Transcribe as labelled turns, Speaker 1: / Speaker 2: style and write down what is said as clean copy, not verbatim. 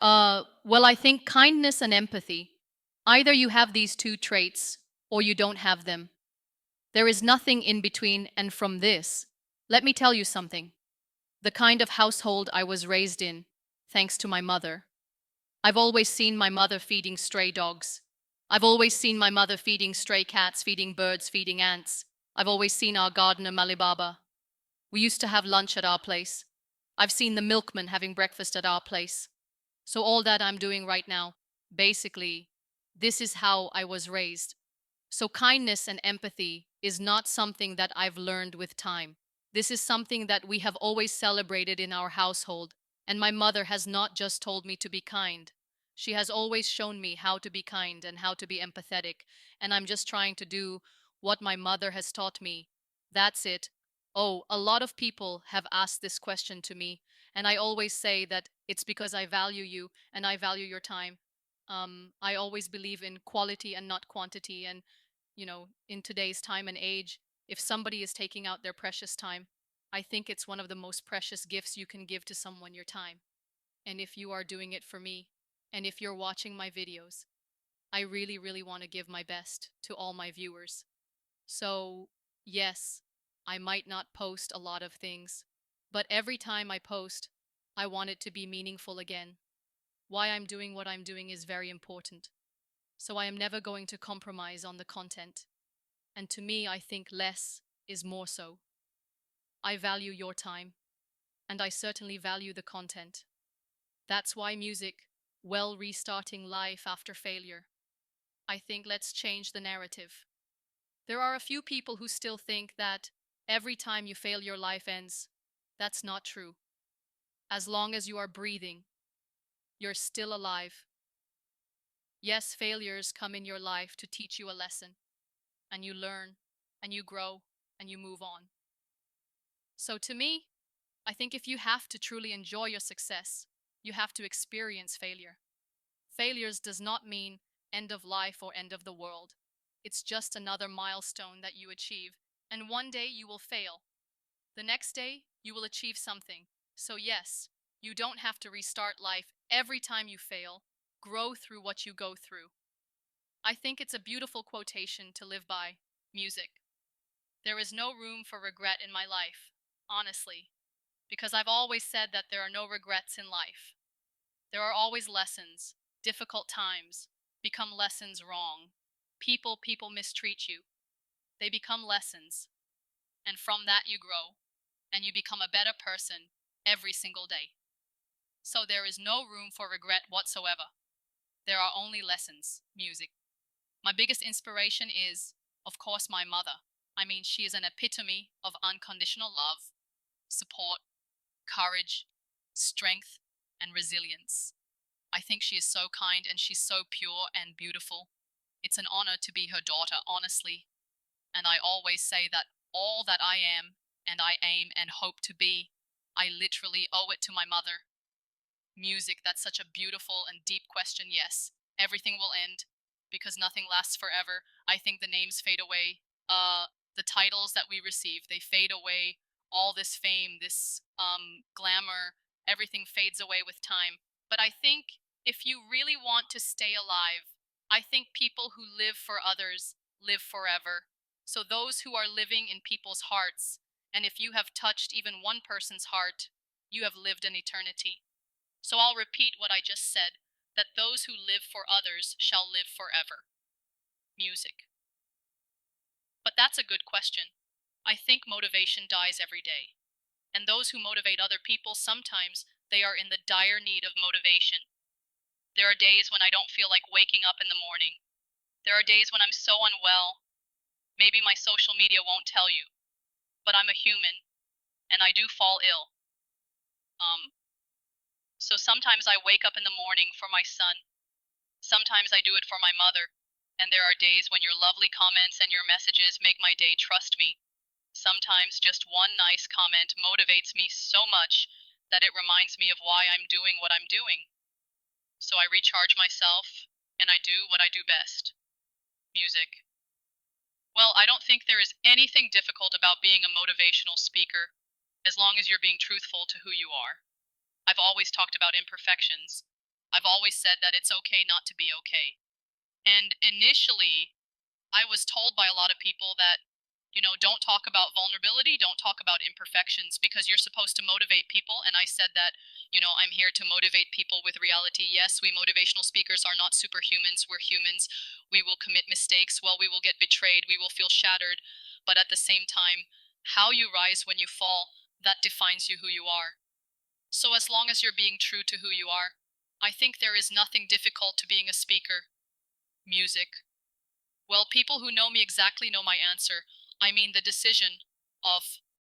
Speaker 1: Well, I think kindness and empathy. Either you have these two traits or you don't have them. There is nothing in between, and from this, let me tell you something. The kind of household I was raised in, thanks to my mother. I've always seen my mother feeding stray dogs. I've always seen my mother feeding stray cats, feeding birds, feeding ants. I've always seen our gardener Malibaba. We used to have lunch at our place. I've seen the milkman having breakfast at our place. So all that I'm doing right now, basically, this is how I was raised. So kindness and empathy is not something that I've learned with time. This is something that we have always celebrated in our household. And my mother has not just told me to be kind. She has always shown me how to be kind and how to be empathetic. And I'm just trying to do what my mother has taught me. That's it. Oh, a lot of people have asked this question to me. And I always say that it's because I value you and I value your time. I always believe in quality and not quantity. And in today's time and age, if somebody is taking out their precious time, I think it's one of the most precious gifts you can give to someone, your time. And if you are doing it for me, and if you're watching my videos, I really, really want to give my best to all my viewers. So, yes, I might not post a lot of things, but every time I post, I want it to be meaningful again. Why I'm doing what I'm doing is very important. So I am never going to compromise on the content. And to me, I think less is more so. I value your time, and I certainly value the content. That's why music, well, restarting life after failure. I think let's change the narrative. There are a few people who still think that every time you fail, your life ends. That's not true. As long as you are breathing, you're still alive. Yes, failures come in your life to teach you a lesson, and you learn, and you grow, and you move on. So to me, I think if you have to truly enjoy your success, you have to experience failure. Failures does not mean end of life or end of the world. It's just another milestone that you achieve, and one day you will fail. The next day, you will achieve something. So yes, you don't have to restart life every time you fail. Grow through what you go through. I think it's a beautiful quotation to live by. Music. There is no room for regret in my life, honestly, because I've always said that there are no regrets in life. There are always lessons. Difficult times become lessons wrong. People mistreat you. They become lessons. And from that you grow and you become a better person every single day. So there is no room for regret whatsoever. There are only lessons. Music. My biggest inspiration is, of course, my mother. I mean, she is an epitome of unconditional love, support, courage, strength, and resilience. I think she is so kind and she's so pure and beautiful. It's an honor to be her daughter, honestly. And I always say that all that I am and I aim and hope to be, I literally owe it to my mother. Music, that's such a beautiful and deep question. Yes, everything will end because nothing lasts forever. I think the names fade away. The titles that we receive, they fade away. All this fame, this glamour, everything fades away with time. But I think if you really want to stay alive, I think people who live for others live forever. So those who are living in people's hearts, and if you have touched even one person's heart, you have lived an eternity. So I'll repeat what I just said, that those who live for others shall live forever. Music. But that's a good question. I think motivation dies every day. And those who motivate other people, sometimes they are in the dire need of motivation. There are days when I don't feel like waking up in the morning. There are days when I'm so unwell. Maybe my social media won't tell you, but I'm a human and I do fall ill. Um, so sometimes I wake up in the morning for my son. Sometimes I do it for my mother. And there are days when your lovely comments and your messages make my day, trust me. Sometimes just one nice comment motivates me so much that it reminds me of why I'm doing what I'm doing. So I recharge myself and I do what I do best. Music. Well, I don't think there is anything difficult about being a motivational speaker, as long as you're being truthful to who you are. I've always talked about imperfections, I've always said that it's okay not to be okay. And initially, I was told by a lot of people that, don't talk about vulnerability, don't talk about imperfections because you're supposed to motivate people. And I said that, I'm here to motivate people with reality. Yes, we motivational speakers are not superhumans. We're humans. We will commit mistakes. Well, we will get betrayed. We will feel shattered. But at the same time, how you rise when you fall, that defines you who you are. So as long as you're being true to who you are, I think there is nothing difficult to being a speaker. Music. Well, people who know me exactly know my answer. I mean, the decision of